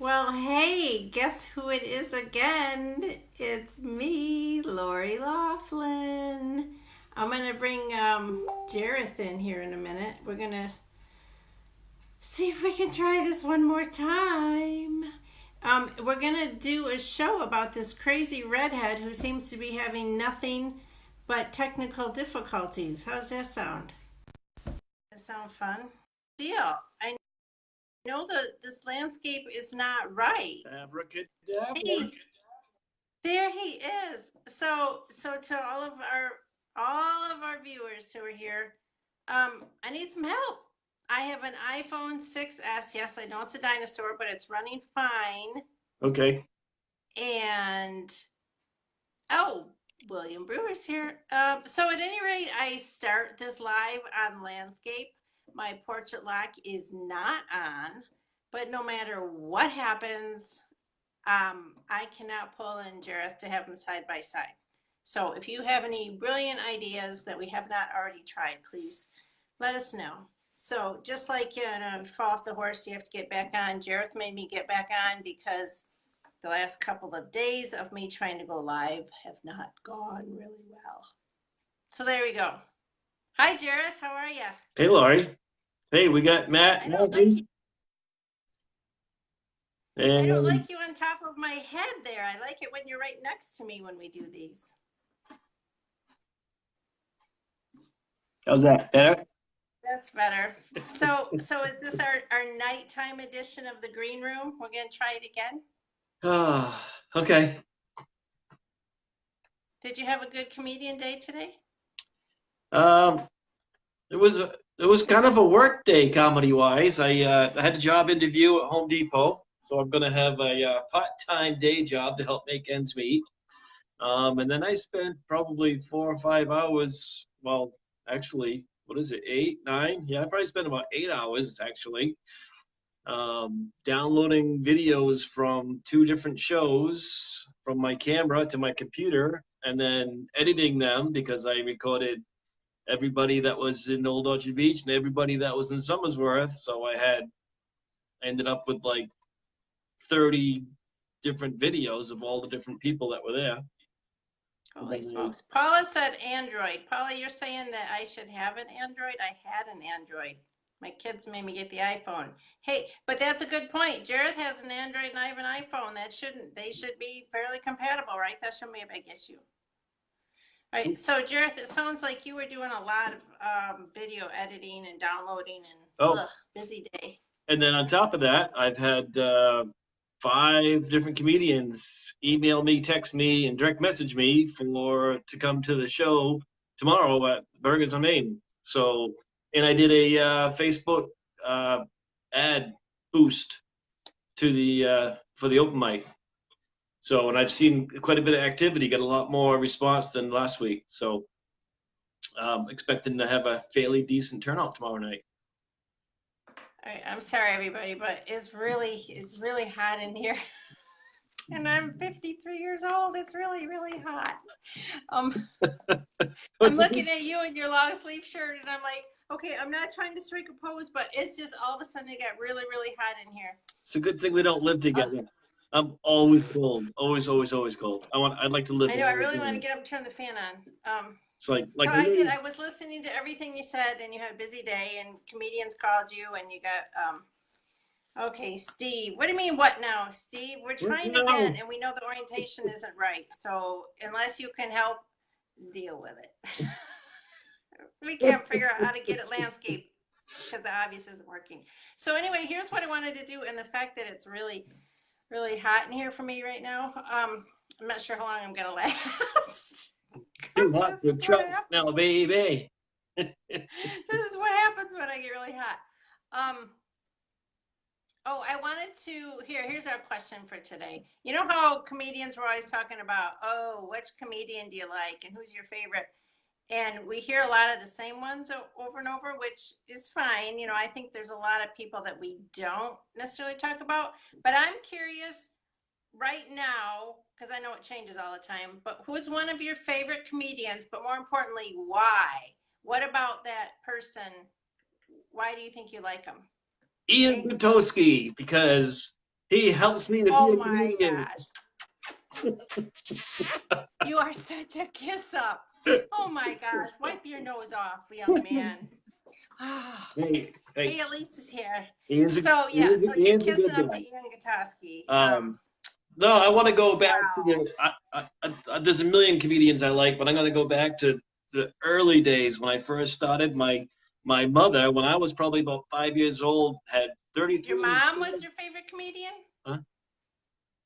Well, hey, guess who it is again? It's me, Laurie Laughlin. I'm going to bring Jareth in here in a minute. We're going to see if we can try this one more time. We're going to do a show about this crazy redhead who seems to be having nothing but technical difficulties. How does that sound? Does that sound fun? Deal. I know that this landscape is not right. Abracadabra. Hey, there he is. So to all of our viewers who are here, I need some help. I have an iPhone 6S. Yes, I know it's a dinosaur, but it's running fine. Okay. And oh, William Brewer's here. So at any rate, I start this live on landscape. My portrait lock is not on, but no matter what happens, I cannot pull in Jareth to have them side by side. So if you have any brilliant ideas that we have not already tried, please let us know. So just like fall off the horse, you have to get back on. Jareth made me get back on because the last couple of days of me trying to go live have not gone really well. So there we go. Hi, Jareth. How are you? Hey, Laurie. Hey, we got Matt I don't like you. Nelson. I don't And like you on top of my head there. I like it when you're right next to me when we do these. how's that? Better? That's better. So is this our nighttime edition of the green room? We're gonna try it again. Ah, okay. Did you have a good comedian day today? Um, it was kind of a work day comedy wise. I had a job interview at Home Depot, so I'm gonna have a part-time day job to help make ends meet. And then I spent probably 4 or 5 hours. Well, actually, what is it? 8, 9? Yeah, I probably spent about 8 hours actually downloading videos from two different shows from my camera to my computer and then editing them because I recorded everybody that was in Old Orchard Beach and everybody that was in Somersworth. So I ended up with like 30 different videos of all the different people that were there. Holy smokes. Paula said Android. Paula, you're saying that I should have an Android? I had an Android. My kids made me get the iPhone. Hey, but that's a good point. Jareth has an Android and I have an iPhone. They should be fairly compatible, right? That shouldn't be a big issue. All right, so Jareth, it sounds like you were doing a lot of video editing and downloading and Oh, busy day. and then on top of that, I've had 5 different comedians email me, text me, and direct message me to come to the show tomorrow at Burgers on Main. So, and I did a Facebook uh, ad boost to the for the open mic. So, and I've seen quite a bit of activity, got a lot more response than last week. So, expecting to have a fairly decent turnout tomorrow night. All right, I'm sorry everybody, but it's really hot in here. And I'm 53 years old. It's really, really hot. Um, I'm looking at you in your long sleeve shirt, and I'm like, okay, I'm not trying to strike a pose, but it's just all of a sudden it got really, really hot in here. It's a good thing we don't live Uh, together. I'm always cold. Always, always, always cold. I'd like to live. I know. I really want to get up and turn the fan on. It's like So I I did. really. I was listening to everything you said, and you had a busy day, and comedians called you, and you got Okay, Steve. What do you mean, what now, Steve? We're trying again, No. and we know the orientation isn't right. So unless you can help, deal with it. We can't figure out how to get it landscape because the obvious isn't working. So anyway, here's what I wanted to do, and the fact that it's really, really hot in here for me right now. I'm not sure how long I'm gonna last. Too hot This for is what trouble happens. now, baby. This is what happens when I get really hot. Oh, I wanted to here's our question for today. You know how comedians were always talking about, oh, which comedian do you like and who's your favorite? And we hear a lot of the same ones over and over, which is fine. You know, I think there's a lot of people that we don't necessarily talk about, but I'm curious right now, because I know it changes all the time, but who's one of your favorite comedians, but more importantly, why? What about that person? Why do you think you like them? Ian Okay. Gutowski, because He helps me to be Oh a my comedian. gosh. You are such a kiss up. Oh my gosh. Wipe your nose off, young man. Oh, Hey, hey, hey, Elise is here. Ian's a, So yeah, Ian's, so you're Ian's a kissing good up to guy. Ian Gutowski. Um, no, I want to go back to Wow. the. There's a million comedians I like, but I'm going to go back to the early days when I first started. My mother, when I was probably about 5 years old, had Your 33. mom was your favorite comedian? Huh?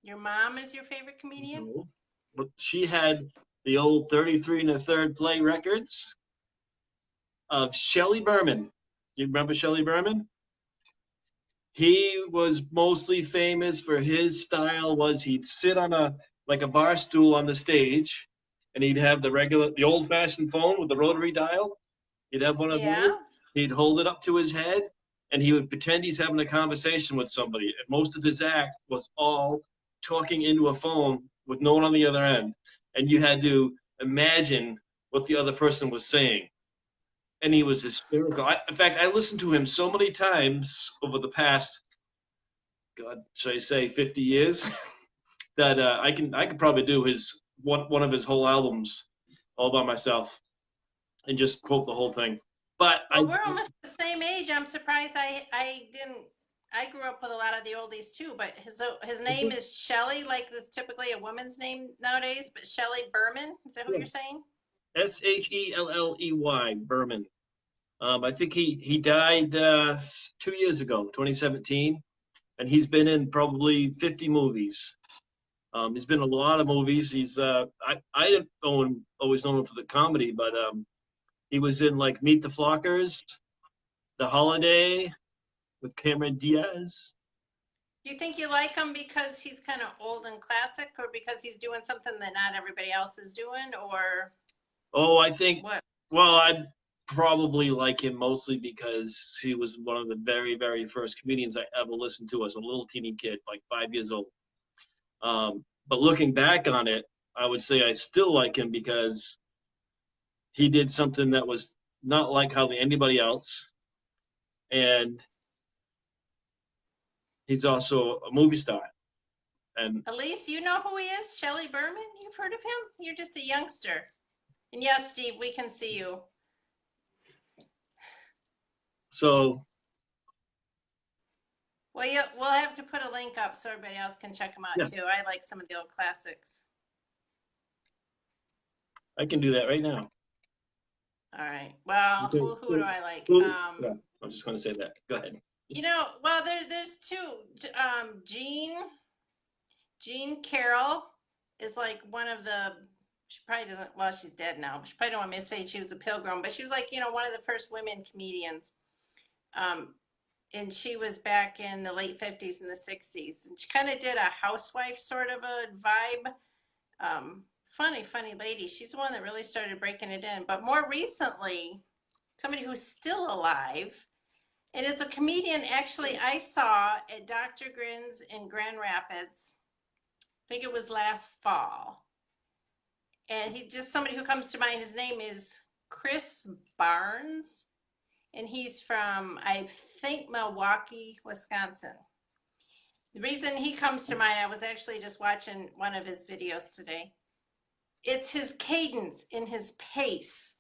Your mom is your favorite comedian? No, but she had the old 33 and a third play records of Shelley Berman. You remember Shelley Berman? He was mostly famous for his style was he'd sit on a like a bar stool on the stage and he'd have the old fashioned phone with the rotary dial. He'd have one of those. Yeah. He'd hold it up to his head and he would pretend he's having a conversation with somebody. And most of his act was all talking into a phone with no one on the other end. And you had to imagine what the other person was saying. And he was hysterical. In fact, I listened to him so many times over the past, God, should I say, 50 years, that I could probably do his one of his whole albums all by myself and just quote the whole thing. But Well, we're almost the same age. I'm surprised I didn't. I grew up with a lot of the oldies too, but his name is Shelley, like that's typically a woman's name nowadays, but Shelley Berman. Is that who you're saying? Shelley Berman. I think he died 2 years ago, 2017, and he's been in probably 50 movies. He's been in a lot of movies. I didn't always know him for the comedy, but he was in like Meet the Flockers, The Holiday with Cameron Diaz. Do you think you like him because he's kind of old and classic, or because he's doing something that not everybody else is doing, or Oh, I think, what? well, I probably like him mostly because he was one of the very, very first comedians I ever listened to as a little teeny kid, like 5 years old. But looking back on it, I would say I still like him because he did something that was not like hardly anybody else. And he's also a movie star. And Elise, you know who he is? Shelley Berman? You've heard of him? You're just a youngster. And yes, Steve, we can see you. so, Well, we'll have to put a link up so everybody else can check him out yeah, too. I like some of the old classics. I can do that right now. All right. Well, Okay. who do I like? Yeah, I was just going to say that. Go ahead. Well, there's two. Jean Carroll is like one of the. She probably doesn't. Well, she's dead now. She probably don't want me to say she was a pilgrim, but she was like one of the first women comedians. Um, and she was back in the late 50s and the 60s, and she kind of did a housewife sort of a vibe. Funny lady. She's the one that really started breaking it in. But more recently, somebody who's still alive, and it's a comedian actually I saw at Dr. Grin's in Grand Rapids. I think it was last fall. And he just somebody who comes to mind, his name is Chris Barnes. And he's from, I think, Milwaukee, Wisconsin. The reason he comes to mind, I was actually just watching one of his videos today. It's his cadence in his pace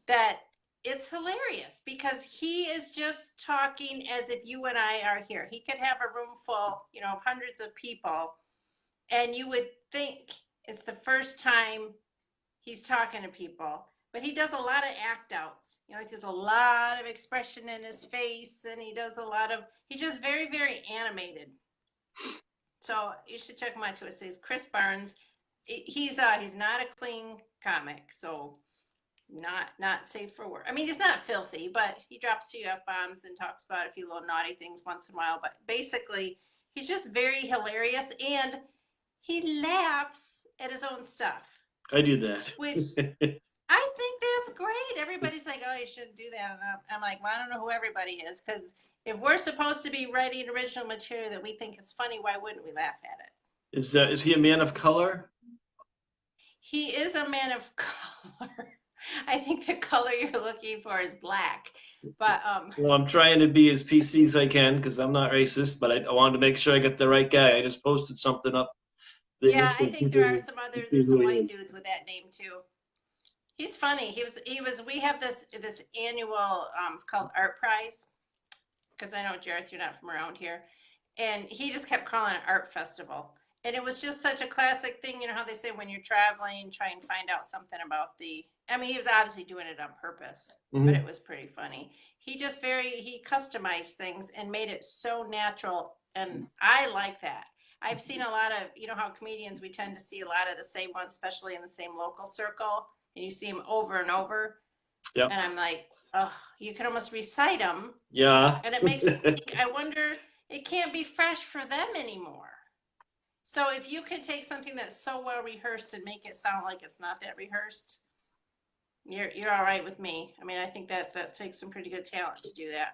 that it's hilarious because he is just talking as if you and I are here. He could have a room full, of hundreds of people, and you would think it's the first time he's talking to people. But he does a lot of act outs. Like there's a lot of expression in his face, and he's just very, very animated. So you should check him out too. It says Chris Barnes. He's not a clean comic, so not safe for work. I mean, he's not filthy, but he drops a few F-bombs and talks about a few little naughty things once in a while. But basically, he's just very hilarious, and he laughs at his own stuff, I do that. which I think that's great. Everybody's like, oh, you shouldn't do that. And I'm like, well, I don't know who everybody is, because if we're supposed to be writing original material that we think is funny, why wouldn't we laugh at it? Is he a man of color? He is a man of color. I think the color you're looking for is black. But Well, I'm trying to be as PC as I can because I'm not racist, but I wanted to make sure I get the right guy. I just posted something up there yeah, so I think there are people some can other see there's who some he white is. dudes with that name too. He's funny. He was we have this annual it's called Art Prize because I know Jareth, you're not from around here, and he just kept calling it art festival. And it was just such a classic thing, you know how they say when you're traveling, try and find out something about the. I mean, he was obviously doing it on purpose, but Hmm. it was pretty funny. He customized things and made it so natural, and I like that. I've seen a lot of, you know how comedians, we tend to see a lot of the same ones, especially in the same local circle, and you see them over and over, Yep. and I'm like, oh, you can almost recite them, Yeah. and it makes me think, I wonder, it can't be fresh for them anymore. So if you could take something that's so well rehearsed and make it sound like it's not that rehearsed, you're all right with me. I mean, I think that takes some pretty good talent to do that.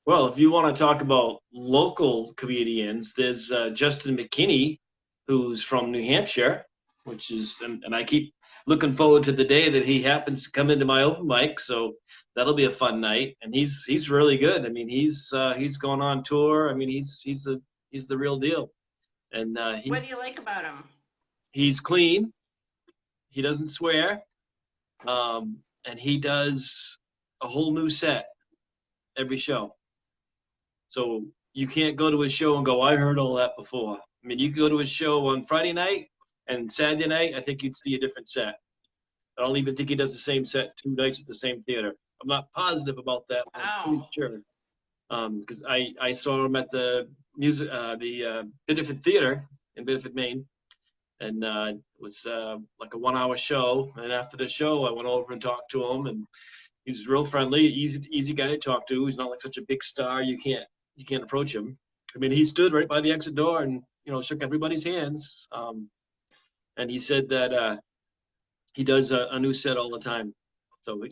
Well, if you want to talk about local comedians, there's Justin McKinney, who's from New Hampshire, which is, and I keep looking forward to the day that he happens to come into my open mic. So that'll be a fun night. And he's really good. I mean, he's going on tour. I mean, he's the real deal. And What do you like about him? he's clean. He doesn't swear. And he does a whole new set every show. So you can't go to his show and go, I heard all that before. I mean, you could go to his show on Friday night and Saturday night, I think you'd see a different set. I don't even think he does the same set 2 nights at the same theater. I'm not positive about that, but I'm pretty Wow. sure. Because I saw him at the Bedford Theater in Bedford, Maine, and it was like a 1 hour show. And after the show, I went over and talked to him, and he's real friendly, easy guy to talk to. He's not like such a big star. You can't approach him. I mean, he stood right by the exit door and shook everybody's hands. And he said that he does a new set all the time. So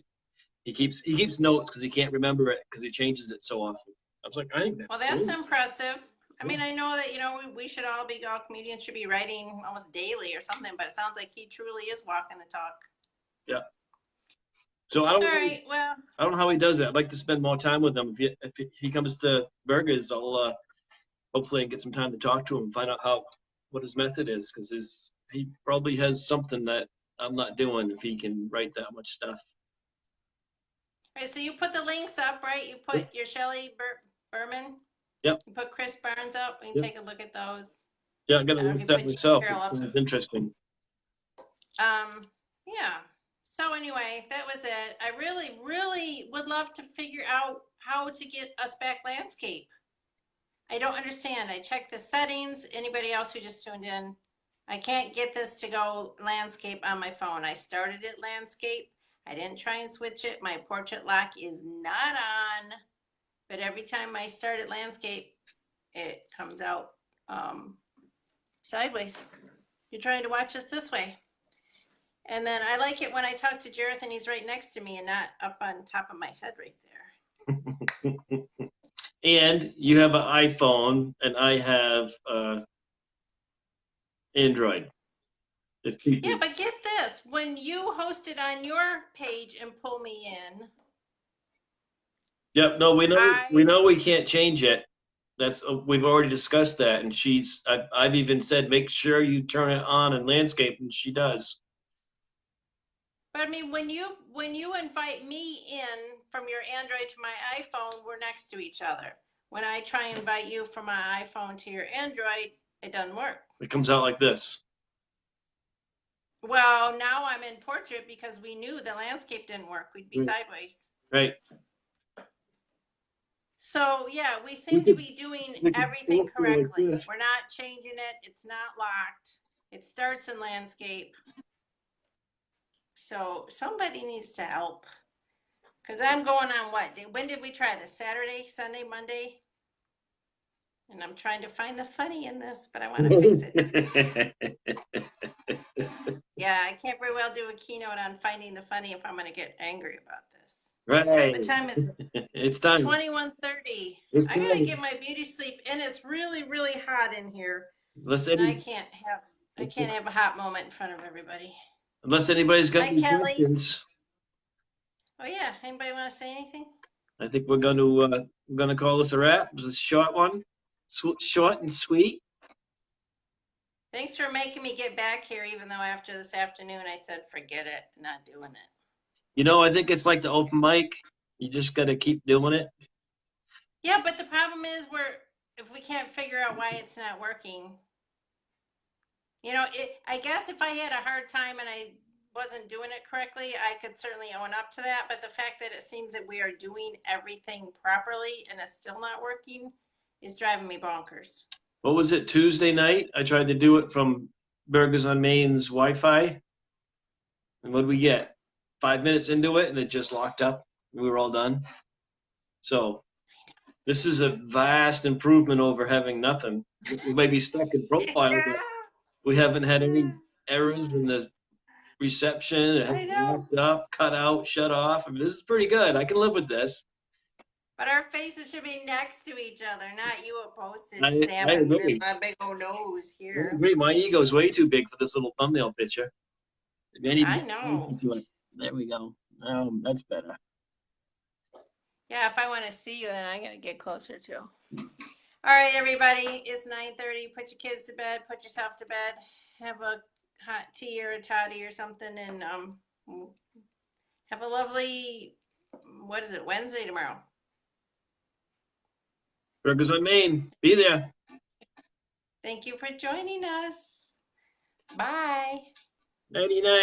he keeps notes because he can't remember it because he changes it so often. I was like, I think that's Well, that's cool. impressive. I Yeah. mean, I know that, we should all comedians should be writing almost daily or something, but it sounds like he truly is walking the talk. Yeah. So All right. Well, I don't know how he does it. I'd like to spend more time with him. If he comes to Burgers, I'll hopefully get some time to talk to him and find out what his method is because he probably has something that I'm not doing if he can write that much stuff. all right. So you put the links up, right? You Yep. put your Berman. Yep. You put Chris Barnes up. We can Yep. take a look at those. Yeah, I got I to don't know look if you that put myself. It Carol up. sounds interesting. Um, yeah. So anyway, that was it. I really, really would love to figure out how to get us back landscape. I don't understand. I checked the settings. Anybody else who just tuned in, I can't get this to go landscape on my phone. I started it landscape. I didn't try and switch it. My portrait lock is not on, but every time I start it landscape, it comes out um, sideways. You're trying to watch us this way. And then I like it when I talk to Jareth and he's right next to me and not up on top of my head right there. And you have an iPhone, and I have Android. If Yeah, people, but get this. When you host it on your page and pull me in, yep, no, we I know we can't change it. That's we've already discussed that, and I've even said make sure you turn it on in landscape, and she does. but I mean when you invite me in from your Android to my iPhone, we're next to each other. When I try and invite you from my iPhone to your Android, it doesn't work. It comes out like this. Well, now I'm in portrait because we knew the landscape didn't work. We'd be Right. sideways. Right. So yeah, we We seem to could be doing we could everything both go like correctly. this. We're not changing it. It's not locked. It starts in landscape. So somebody needs to help. Because I'm going on what? When did we try this? Saturday, Sunday, Monday? And I'm trying to find the funny in this, but I want to fix it. Yeah, I can't very well do a keynote on finding the funny if I'm going to get angry about this. Right. What time is it? It's time. 21:30. It's I gotta time. get my beauty sleep, and it's really, really hot in here. Unless And any, I can't have a hot moment in front of everybody. unless anybody's got Hi, any Kelly. questions. Oh yeah. Anybody want to say anything? I think we're gonna call this a wrap. It was a short one, short and sweet. Thanks for making me get back here, even though after this afternoon I said forget it, not doing it. I think it's like the open mic. You just got to keep doing it. Yeah, but the problem is if we can't figure out why it's not working, I guess if I had a hard time and I wasn't doing it correctly, I could certainly own up to that. But the fact that it seems that we are doing everything properly and it's still not working is driving me bonkers. What was it, Tuesday night? I tried to do it from Burgers on Maine's Wi-Fi. And what did we get? 5 minutes into it, and it just locked up. We were all done. So this is a vast improvement over having nothing. We may be stuck in profile, but we haven't had any errors in the reception. It I hasn't know. locked up, cut out, shut off. I mean, this is pretty good. I can live with this. But our faces should be next to each other, not you a postage I stamp and agree. my big old nose I here. agree. My ego's way too big for this little thumbnail picture. If I anybody know. listen to it, there we go. That's better. Yeah, if I want to see you, then I gotta get closer too. All right, everybody, it's 9:30. Put your kids to bed. Put yourself to bed. Have a hot tea or a toddy or something, and have a lovely, what is it, Wednesday tomorrow. Burgers on Main. Be there. Thank you for joining us. Bye. 99.